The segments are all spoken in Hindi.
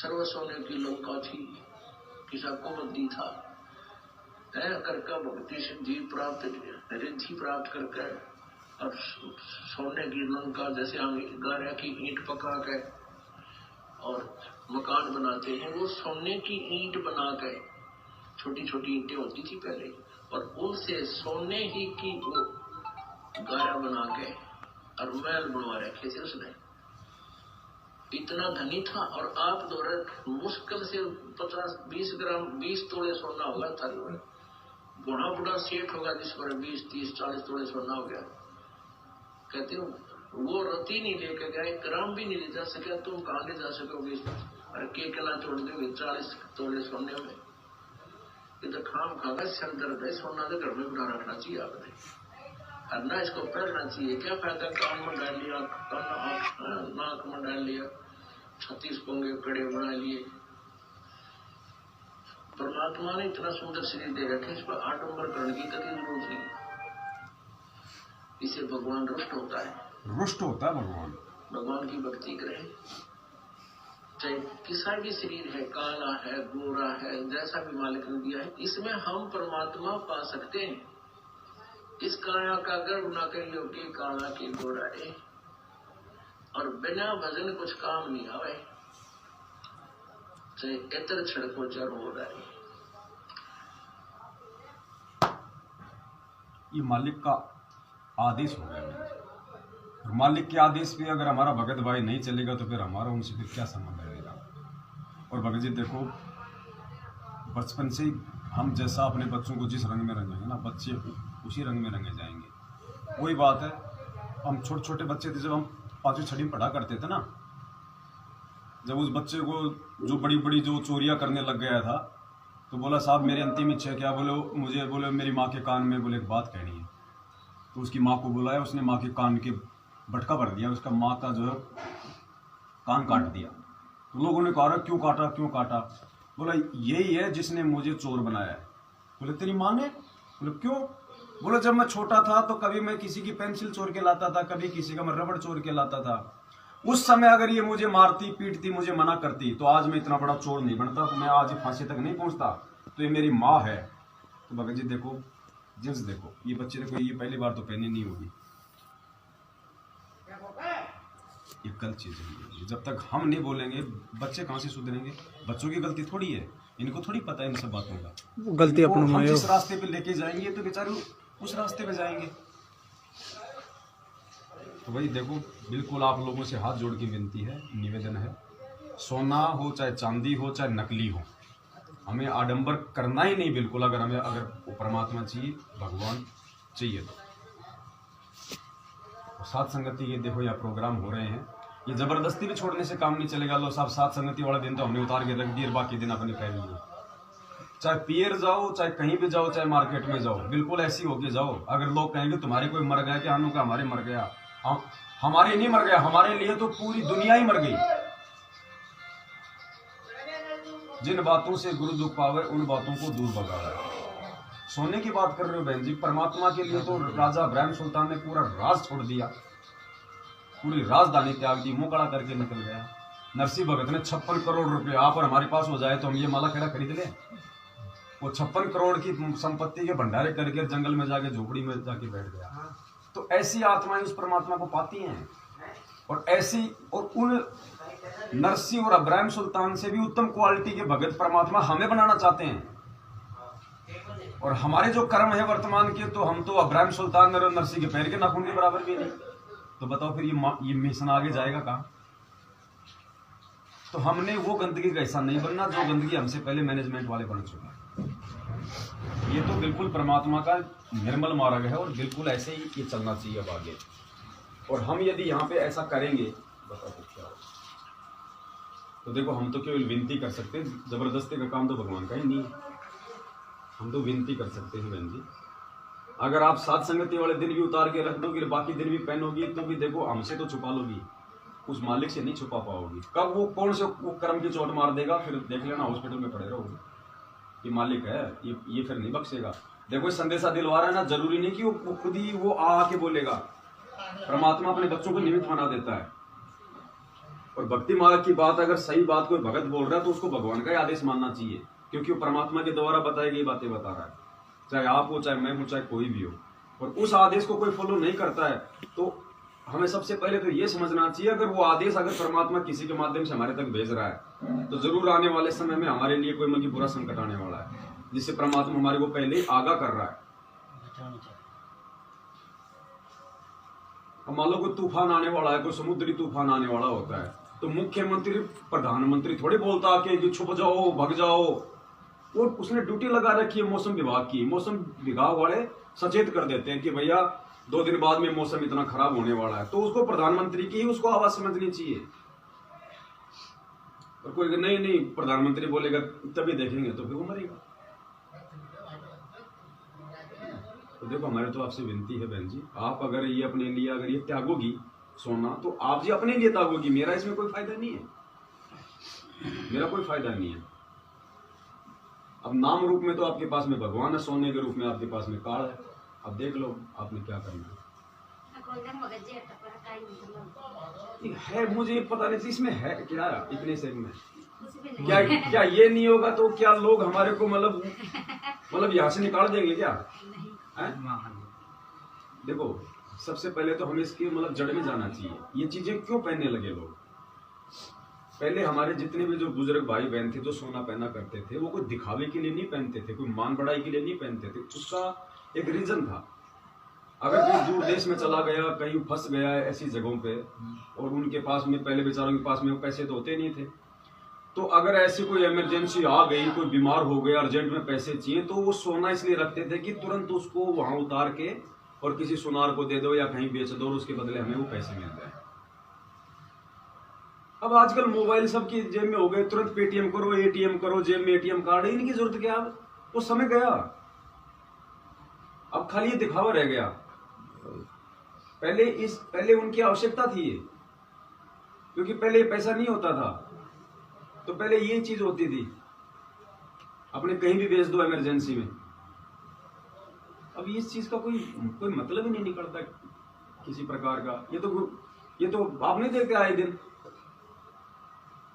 सर्व सोने की लंका थी, किसा को बंदी था, करके भक्ति सिद्धि प्राप्त रिद्धि प्राप्त करके और सोने की लंका जैसे हम गारा की ईंट पका के और मकान बनाते हैं, वो सोने की ईंट बना के, छोटी छोटी ईंटें होती थी पहले, और उनसे सोने ही की वो गारा बना के और महल बनवा रखे थे उसने। इतना धनी था। और आप दौरे मुश्किल से 50-20 ग्राम 20 तोले सोना होगा था, बड़ा बड़ा सेठ होगा जिस पर 20-30-40 तोले सोना हो गया। कहते हो वो रत्ती नहीं लेके गया, 1 ग्राम भी नहीं ले जा सके, तुम कहाँ ले जा सकोगे? अरे के कला छोड़ दोगे 40 तोले सोने में? ये तो खाम खागा सर दर्द है, सोना तो घर में बना रखना चाहिए आपने, और ना इसको पहनना चाहिए। क्या फायदा, कान में डाल लिया, नाक में डाल लिया, 36 पोंगे कड़े बना लिए। परमात्मा ने इतना सुंदर शरीर दे रखे, इस पर आडंबर करने की कभी जरूरत नहीं। इसे भगवान रुष्ट होता है, रुष्ट होता है भगवान। भगवान की भक्ति करें, चाहे किसा भी शरीर है, काला है, गोरा है, जैसा भी मालिक ने दिया है, इसमें हम परमात्मा पा सकते हैं। इस काया का गर्व न करियो कि काला के गोरा है, और बिना भजन कुछ काम नहीं आवे, चाहे इतर छिड़को जर हो रहा है। ये मालिक का आदेश हो गया, और मालिक के आदेश पे अगर हमारा भगत भाई नहीं चलेगा तो फिर हमारा उनसे फिर क्या संबंध रहेगा। और भगत जी देखो, बचपन से हम जैसा अपने बच्चों को जिस रंग में रंगेंगे ना, बच्चे उसी रंग में रंगे जाएंगे। वही बात है, हम छोटे छोटे बच्चे थे, जब हम 5वीं 6वीं पढ़ा करते थे ना, जब उस बच्चे को जो बड़ी बड़ी जो चोरियां करने लग गया था, तो बोला साहब मेरी अंतिम इच्छा क्या? बोले मेरी माँ के कान में बोले एक बात कहनी है। तो उसकी माँ को बुलाया, उसने माँ के कान के बटका भर दिया, उसका माँ का जो है कान काट दिया। तो लोगों ने कहा क्यों काटा क्यों काटा? बोला यही है जिसने मुझे चोर बनाया है। बोले तेरी माँ ने? बोले क्यों? बोले जब मैं छोटा था तो कभी मैं किसी की पेंसिल चोर के लाता था, कभी किसी का मैं रबड़ चोर के लाता था। उस समय अगर ये मुझे मारती पीटती, मुझे मना करती, तो आज मैं इतना बड़ा चोर नहीं बनता, तो मैं आज फांसी तक नहीं पहुंचता। तो ये मेरी माँ है। तो भगत जी देखो, जींस देखो, ये बच्चे देखो, ये पहली बार तो पहनी नहीं होगी, ये गलत चीज है। जब तक हम नहीं बोलेंगे बच्चे कहाँ से सुधरेंगे? बच्चों की गलती थोड़ी है, इनको थोड़ी पता है इन सब बातों का। गलती अपने हम जिस रास्ते पे लेके जाएंगे तो बेचारे उस रास्ते पे जाएंगे। तो भाई देखो, बिल्कुल आप लोगों से हाथ जोड़ के विनती है, निवेदन है, सोना हो चाहे चांदी हो चाहे नकली हो, हमें आडंबर करना ही नहीं बिल्कुल। अगर परमात्मा चाहिए, भगवान चाहिए तो साथ संगति, ये देखो यहाँ प्रोग्राम हो रहे हैं, ये जबरदस्ती भी छोड़ने से काम नहीं चलेगा। लो साहब, साथ संगति वाला दिन तो हमने उतार के रख दिए, बाकी दिन अपने पहन लिए। चाहे पियर जाओ, चाहे कहीं भी जाओ, चाहे मार्केट में जाओ, बिल्कुल ऐसी होके जाओ। अगर लोग कहेंगे तुम्हारे कोई मर गया, क्या का हमारे मर गया, हमारे नहीं मर गया, हमारे लिए तो पूरी दुनिया ही मर गई। जिन बातों से गुरु दुख पावे, उन बातों को दूर भगावे। सोने की बात कर रहे हो बहन जी, परमात्मा के लिए तो राजा इब्राहिम सुल्तान ने पूरा राज छोड़ दिया, पूरी राजधानी त्याग दी, मुंह कड़ा करके निकल गया। नरसिंह भगत ने 56 करोड़ रुपए आप और हमारे पास हो जाए तो हम ये माला खेड़ा खरीद लें? वो 56 करोड़ की संपत्ति के भंडारे करके जंगल में जाके झोपड़ी में जाके बैठ गया। तो ऐसी आत्माएं उस परमात्मा को पाती हैं, और ऐसी और उन नरसिंह और इब्राहिम सुल्तान से भी उत्तम क्वालिटी के भगत परमात्मा हमें बनाना चाहते हैं। और हमारे जो कर्म है वर्तमान के, तो हम तो इब्राहिम सुल्तान और नरसिंह के पैर के नाखून के बराबर भी नहीं। तो बताओ फिर ये मिशन आगे जाएगा कहाँ? तो हमने वो गंदगी का हिस्सा नहीं बनना जो गंदगी हमसे पहले मैनेजमेंट वाले बन चुके हैं। ये तो बिल्कुल परमात्मा का निर्मल मार्ग है, और बिल्कुल ऐसे ही ये चलना चाहिए अब आगे। और हम यदि यहाँ पे ऐसा करेंगे, बताओ क्या हो? तो देखो, हम तो केवल विनती कर सकते हैं, जबरदस्ती का काम तो भगवान का ही नहीं है। हम तो विनती कर सकते हैं बहन जी। अगर आप साथ संगति वाले दिन भी उतार के रख दोगे, बाकी दिन भी पहनोगी, तो भी देखो हमसे तो छुपा लोगी, उस मालिक से नहीं छुपा पाओगी। कब वो कौन से वो कर्म की चोट मार देगा, फिर देख लेना हॉस्पिटल में पड़े रहोगे। ये मालिक है, ये फिर नहीं बख्शेगा। देखो संदेशा दिलवा रहा है ना, जरूरी नहीं कि वो खुद ही वो आके बोलेगा। परमात्मा अपने बच्चों को निमित्त बना देता है। और भक्ति मार्ग की बात अगर सही बात कोई भगत बोल रहा है तो उसको भगवान का ही आदेश मानना चाहिए, क्योंकि वो परमात्मा के द्वारा बताई गई बातें बता रहा है, चाहे आप हो, चाहे मैं हूं, चाहे कोई भी हो। और उस आदेश को कोई फॉलो नहीं करता है तो हमें सबसे पहले तो ये समझना चाहिए, अगर वो आदेश अगर परमात्मा किसी के माध्यम से हमारे तक भेज रहा है तो जरूर आने वाले समय में हमारे लिए कोई मतलब बुरा संकट आने वाला है, जिससे परमात्मा हमारे को पहले ही आगाह कर रहा है। अब मान लो कोई तूफान आने वाला है, कोई समुद्री तूफान आने वाला होता है, तो मुख्यमंत्री प्रधानमंत्री थोड़ी बोलता कि छुप जाओ, भग जाओ। वो उसने ड्यूटी लगा रखी है मौसम विभाग की, मौसम विभाग वाले सचेत कर देते हैं कि भैया 2 दिन बाद में मौसम इतना खराब होने वाला है, तो उसको प्रधानमंत्री की ही उसको आवाज समझनी चाहिए। और कोई नहीं प्रधानमंत्री बोलेगा तभी देखेंगे, तो फिर वो मरेगा। तो देखो हमारे तो आपसे विनती है बहन जी, आप अगर ये अपने लिए अगर ये त्यागोगी सोना तो आप जी अपने लिए त्यागोगी, मेरा इसमें कोई फायदा नहीं है, मेरा कोई फायदा नहीं है। अब नाम रूप में तो आपके पास में भगवान है, सोने के रूप में आपके पास में काल है। अब देख लो आपने क्या करना है। मुझे पता नहीं इसमें है क्या, इतने से में क्या ये नहीं होगा तो क्या लोग हमारे को मतलब यहाँ से निकाल देंगे क्या? देखो सबसे पहले तो हमें इसकी मतलब जड़ में जाना चाहिए, ये चीजें क्यों पहनने लगे लोग। पहले हमारे जितने भी जो बुजुर्ग भाई बहन थे जो सोना पहना करते थे, वो कोई दिखावे के लिए नहीं पहनते थे, कोई मान बढ़ाई के लिए नहीं पहनते थे, उसका एक रीजन था। अगर कोई दूर देश में चला गया, कहीं फंस गया ऐसी जगहों पे, और उनके पास में पहले बेचारों के पास में पैसे तो होते नहीं थे, तो अगर ऐसी कोई इमरजेंसी आ गई, कोई बीमार हो गया, अर्जेंट में पैसे चाहिए, तो वो सोना इसलिए रखते थे कि तुरंत उसको वहां उतार के और किसी सुनार को दे दो या कहीं बेच दो और उसके बदले हमें वो पैसे मिल जाए। अब आजकल मोबाइल सबकी जेब में हो गए, तुरंत पेटीएम करो, एटीएम करो, जेब में एटीएम कार्ड, इनकी जरूरत क्या? अब वो समय गया, अब खाली ये दिखावा रह गया। पहले उनकी आवश्यकता थी ये, क्योंकि पहले ये पैसा नहीं होता था, तो पहले ये चीज होती थी, अपने कहीं भी भेज दो इमरजेंसी में। अब इस चीज का कोई मतलब ही नहीं निकलता किसी प्रकार का। ये तो आप नहीं देखते आए दिन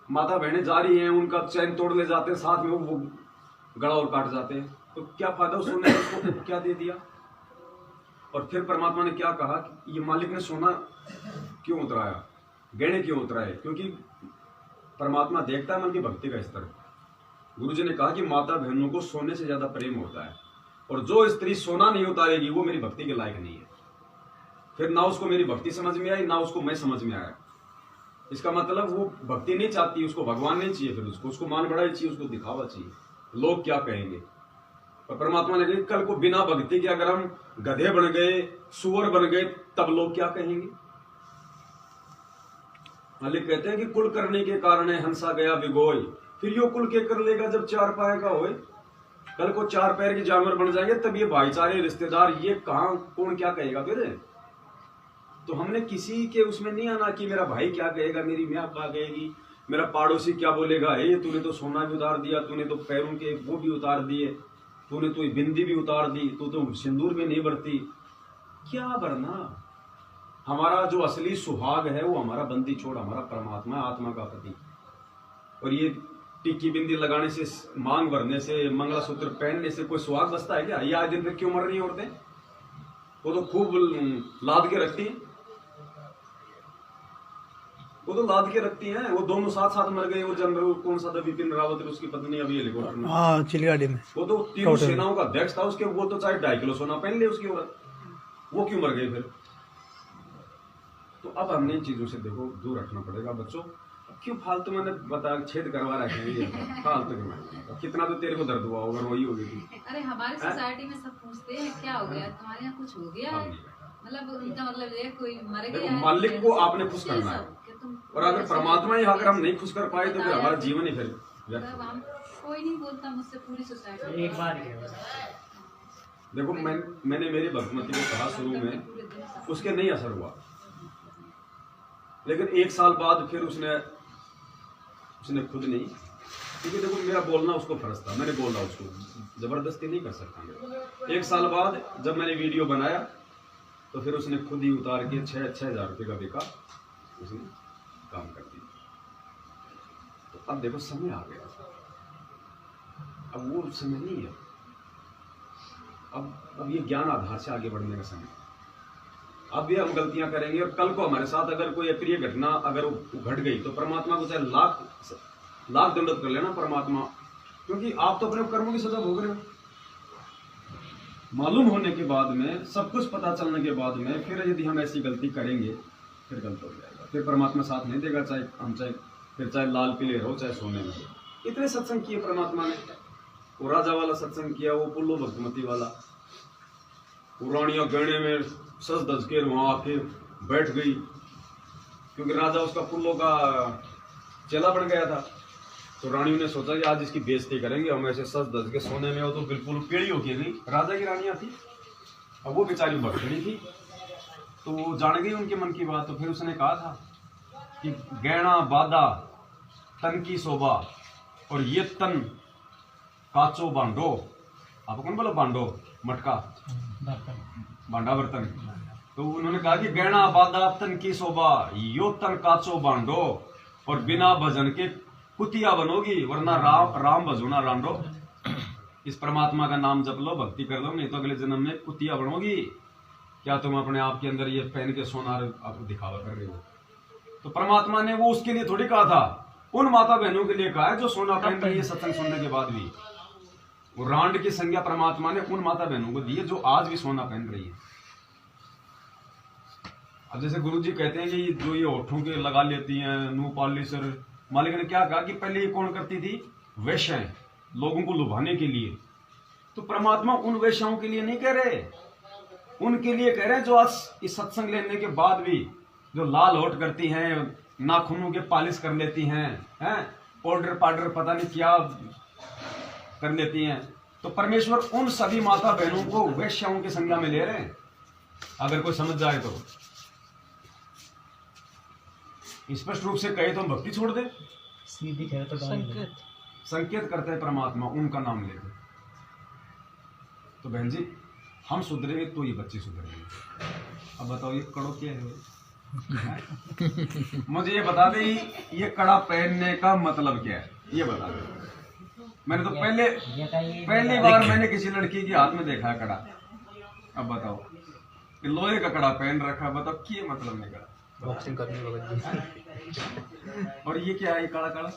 माता बहनें जा रही हैं, उनका चैन तोड़ ले जाते हैं, साथ में वो गला और काट जाते हैं, तो क्या फायदा उस सोने का, उसको क्या दे दिया। और फिर परमात्मा ने क्या कहा कि ये मालिक ने सोना क्यों उतराया, गहने क्यों उतराए? क्योंकि परमात्मा देखता है मन की भक्ति का स्तर। गुरु जी ने कहा कि माता बहनों को सोने से ज्यादा प्रेम होता है, और जो स्त्री सोना नहीं उतारेगी वो मेरी भक्ति के लायक नहीं है। फिर ना उसको मेरी भक्ति समझ में आई, ना उसको मैं समझ में आया। इसका मतलब वो भक्ति नहीं चाहती, उसको भगवान नहीं चाहिए, फिर उसको मान बढ़ाई चाहिए, उसको दिखावा चाहिए, लोग क्या कहेंगे। और परमात्मा ने कहा कल को बिना भक्ति के अगर हम गधे बन गए, सुअर बन गए, तब लोग क्या कहेंगे। मालिक कहते हैं कि कुल करने के कारण हंसा गया भिगोय, फिर यो कुल के कर लेगा जब 4 पाए का होए। कल को 4 पैर के जानवर बन जाएंगे, तब ये भाईचारे रिश्तेदार ये कहां कौन क्या कहेगा फिर। तो हमने किसी के उसमें नहीं आना कि मेरा भाई क्या कहेगा, मेरी माँ क्या कहेगी, मेरा पड़ोसी क्या बोलेगा, तूने तो सोना भी उतार दिया, तूने तो पैरों के वो भी उतार दिए, तूने तो बिंदी भी उतार दी, तू तो सिंदूर में नहीं भरती। क्या भरना? हमारा जो असली सुहाग है वो हमारा बंदी छोड़, हमारा परमात्मा, आत्मा का पति। और ये टिक्की बिंदी लगाने से, मांग भरने से, मंगलसूत्र पहनने से कोई सुहाग बसता है क्या? ये आज दिन पे क्यों मर रही है औरतें? वो तो खूब लाद के रखती हैं, वो तो लाद के रखती हैं। वो दोनों साथ साथ मर गए। वो जनरल कौन सा था, बिपिन रावत, उसकी पत्नी अभी हेलीकॉप्टर में, हाँ चिलगाड़ी में, वो तो 3 सेनाओं का अध्यक्ष था उसके, वो तो चाहे 2.5 किलो सोना पहन ले उसकी औरत, वो क्यों मर गई फिर? तो अब हमने इन चीजों से देखो दूर रखना पड़ेगा बच्चों। क्यों फालतू मैंने बता छेद करवा रखे फालतू में, कितना तो तेरे को दर्द हुआ होगा, रोई होगी थी। अरे हमारे सोसाइटी में सब पूछते हैं क्या हो गया तुम्हारे यहाँ, कुछ हो गया है? मतलब उनका मतलब ये कोई मर गया है। मालिक को आपने खुश करना है, और अगर परमात्मा ही अगर हम नहीं खुश कर पाए तो फिर हमारा जीवन ही फिर कोई नहीं बोलता मुझसे, पूरी सोसाइटी एक बार देखो मैंने मेरी भगवती को कहा शुरू में, उसके नहीं असर हुआ, लेकिन 1 साल बाद फिर उसने खुद नहीं, क्योंकि देखो मेरा बोलना उसको फर्ज था, मैंने बोला उसको, जबरदस्ती नहीं कर सकता मैं। 1 साल बाद जब मैंने वीडियो बनाया तो फिर उसने खुद ही उतार के 6,000 रुपये का बिका, उसने काम कर दिया। अब देखो समय आ गया, अब वो समय नहीं है। अब ये ज्ञान आधार से आगे बढ़ने का समय। अब भी हम गलतियां करेंगे और कल को हमारे साथ अगर कोई अप्रिय घटना अगर घट गई तो परमात्मा को चाहे लाख दंडवत कर लेना परमात्मा, क्योंकि आप तो अपने कर्मों की सजा भोग रहे हो। मालूम होने के बाद में, सब कुछ पता चलने के बाद में फिर यदि हम ऐसी गलती करेंगे फिर गलत हो जाएगा, फिर परमात्मा साथ नहीं देगा, चाहे लाल पीले रहो चाहे सोने में हो। इतने सत्संग किए परमात्मा ने, वो राजा वाला सत्संग किया, वो पुल्लो भक्तमती वाला, पुरानिया गहने में सज धज के वहां आके बैठ गई, क्योंकि राजा उसका पुल्लो का चेला बन गया था। तो रानी ने सोचा कि आज इसकी बेइज्जती करेंगे, हम ऐसे सज धज के सोने में हो तो बिल्कुल पीड़ी होके गई। राजा की रानियां थी, अब वो बेचारी भक्तनी थी, तो वो जान गई उनके मन की बात। तो फिर उसने कहा था कि गहना बादा तन की शोभा और ये तन काचो बांडो। आप कौन बोला बांडो? मटका, बांडा बर्तन। तो उन्होंने कहा कि गहना बादा तन की शोभा, यो तन काचो बांडो, और बिना भजन के कुतिया बनोगी, वरना राम भजो ना रांडो। इस परमात्मा का नाम जप लो, भक्ति कर लो, नहीं तो अगले जन्म में कुतिया बनोगी। क्या तुम अपने आप के अंदर ये पहन के सोनार आपको दिखावा कर रहे हो? तो परमात्मा ने वो उसके लिए थोड़ी कहा था, उन माता बहनों के लिए कहा है जो सोना पहन रही है सत्संग सुनने के बाद भी। वो रांड की संज्ञा परमात्मा ने उन माता बहनों को दी है जो आज भी सोना पहन रही है। अब जैसे गुरु जी कहते हैं कि जो ये होठों के लगा लेती हैं नो पॉलिशर, मालिक ने क्या कहा कि पहले ये कौन करती थी? वेश्याएं, लोगों को लुभाने के लिए। तो परमात्मा उन वेश्याओं के लिए नहीं कह रहे, उनके लिए कह रहे हैं जो आज इस सत्संग लेने के बाद भी जो लाल होठ करती हैं, नाखूनों के पॉलिश कर लेती हैं, पाउडर पाउडर पता नहीं क्या कर लेती हैं। तो परमेश्वर उन सभी माता बहनों को वेश्याओं की संज्ञा में ले रहे हैं, अगर कोई समझ जाए तो। स्पष्ट रूप से कहे तो हम भक्ति छोड़ दे, संकेत करते हैं परमात्मा उनका नाम लेकर। तो बहन जी, हम सुधरेंगे तो ये बच्चे सुधरेंगे। अब बताओ ये कड़ो क्या है? मुझे ये बता दे, ये कड़ा पहनने का मतलब क्या है, ये बता दे। मैंने तो पहली बार मैंने किसी लड़की के हाथ में देखा है कड़ा। अब बताओ, कि लोहे का कड़ा पहन रखा, बताओ क्या मतलब नहीं कड़ा? बॉक्सिंग करने वाला। और ये क्या है? ये काला काला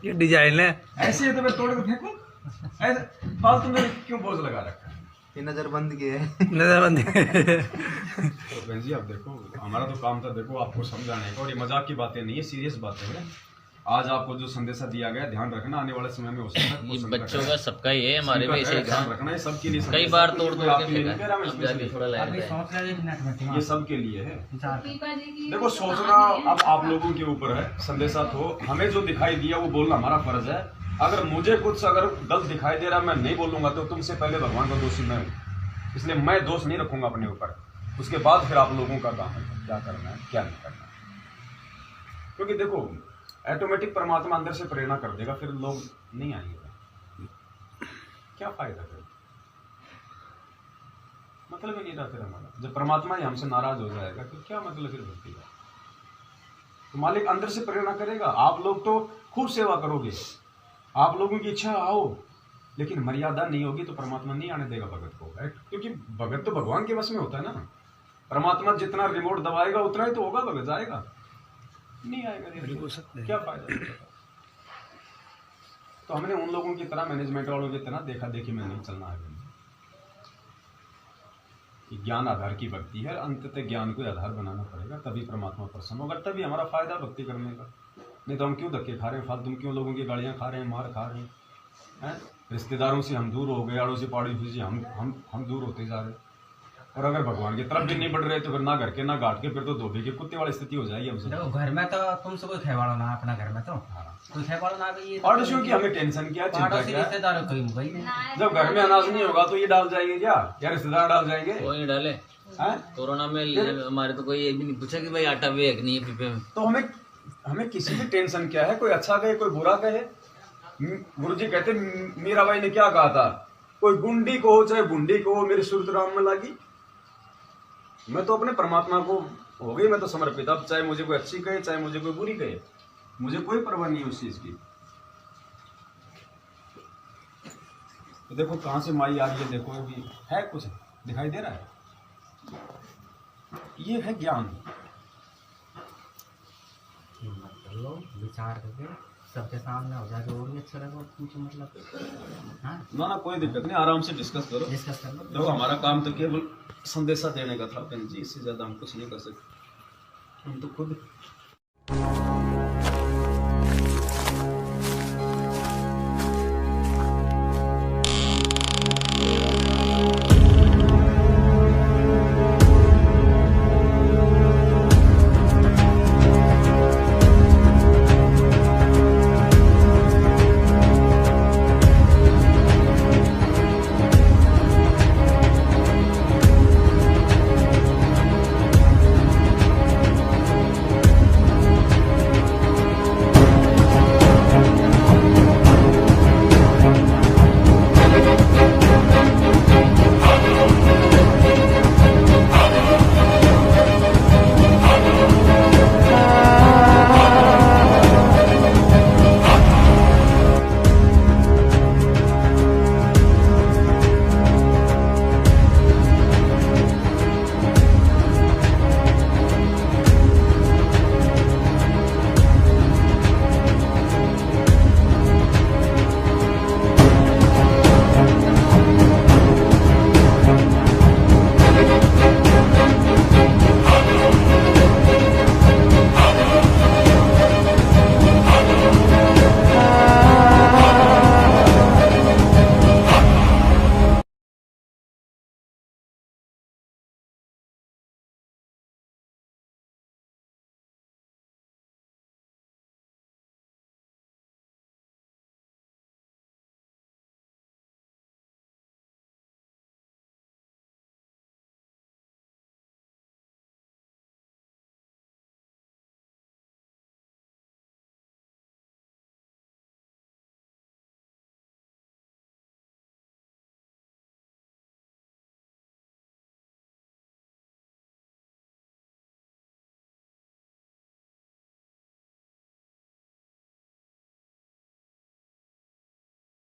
ये डिजाइन है, ऐसे तो मैं तोड़ के फेंकूं? ऐसे फालतू में क्यों बोझ लगा रखा है? ये नजरबंद की है, नजरबंद। तो बहन जी आप देखो, हमारा तो काम था देखो आपको समझाने का, और ये मजाक की बातें नहीं है, सीरियस बातें हैं। आज आपको जो संदेशा दिया गया ध्यान रखना, आने वाले समय में हो सकता है ये बच्चों का सबका ही है, हमारे भी ऐसे ध्यान रखना है, सबके लिए। कई बार तोड़ थोड़ा ये सबके लिए है। देखो सोचना अब आप लोगों के ऊपर है, संदेशा तो हमें जो दिखाई दिया वो बोलना हमारा फर्ज है। अगर मुझे कुछ अगर गलत दिखाई दे रहा मैं नहीं बोलूंगा तो तुमसे पहले भगवान का दोषी मैं हूँ, इसलिए मैं दोष नहीं रखूंगा अपने ऊपर। उसके बाद फिर आप लोगों का काम है क्या करना है क्या नहीं करना है। क्योंकि देखो ऑटोमेटिक परमात्मा अंदर से प्रेरणा कर देगा, फिर लोग नहीं आएंगे, क्या फायदा फिर? मतलब ही नहीं रहा फिर हमारा। जब परमात्मा ही हमसे नाराज हो जाएगा तो क्या मतलब फिर भक्ति का? तो मालिक अंदर से प्रेरणा करेगा। आप लोग तो खूब सेवा करोगे, आप लोगों की इच्छा आओ, लेकिन मर्यादा नहीं होगी तो परमात्मा नहीं आने देगा भगत को, क्योंकि भगत तो भगवान के वश में होता है ना। परमात्मा जितना रिमोट दबाएगा उतना ही तो होगा, भगत जाएगा नहीं आएगा, क्या फायदा? तो हमने उन लोगों की तरह, मैनेजमेंट वालों की तरह देखा देखी में नहीं चलना है। ज्ञान आधार की भक्ति है, अंततः ज्ञान को आधार बनाना पड़ेगा, तभी परमात्मा प्रसन्न होगा, तभी हमारा फायदा भक्ति करने का। नहीं तो हम क्यों धक्के खा रहे हैं फालतू, क्यों लोगों की गालियां खा रहे हैं, मार खा रहे हैं? रिश्तेदारों से हम दूर हो गए, आड़ों से पड़ोसी से हम दूर होते जा रहे हैं। और अगर भगवान की तरफ भी नहीं बढ़ रहे तो फिर ना घर के ना घाट के, फिर तो धोबी के कुत्ते वाली स्थिति हो जाएगी हमसे। देखो घर में तो तुमसे कोई खेवाड़ो ना, अपना घर में तो कोई खेवाड़ो ना भी। ये पड़ोसियों की हमें टेंशन क्या, चिंता क्या? रिश्तेदारों कोई भाई जब घर में अनाज नहीं होगा तो ये डाल जाएंगे क्या? या रिश्तेदार डाल जाएंगे? कोई नहीं डाले। कोरोना में हमारे तो कोई ये भी नहीं पूछा कि भाई आटा भी है कि नहीं है पीपे में। तो हमें किसी की टेंशन क्या है? कोई अच्छा कहे कोई बुरा कहे। गुरुजी कहते मीराबाई ने क्या कहा था, कोई गुंडी को हो चाहे बुंडी को हो, मेरी सूरत राम में लागी। मैं तो अपने परमात्मा को हो गई, मैं तो समर्पित। अब चाहे मुझे कोई अच्छी कहे चाहे मुझे कोई बुरी कहे, मुझे कोई परवाह नहीं है उस चीज की। तो देखो कहाँ से माई आ रही है, देखो अभी है कुछ दिखाई दे रहा है, ये है ज्ञान। हिम्मत कर लो, विचार करके सबके सामने हो जाए और भी अच्छा रहेगा। पूछो मतलब हाँ ना कोई दिक्कत नहीं, आराम से डिस्कस करो। डिस्कस कर लो। देखो हमारा काम तो केवल संदेशा देने का था बहन जी, इससे ज्यादा हम कुछ नहीं कर सकते। हम तो खुद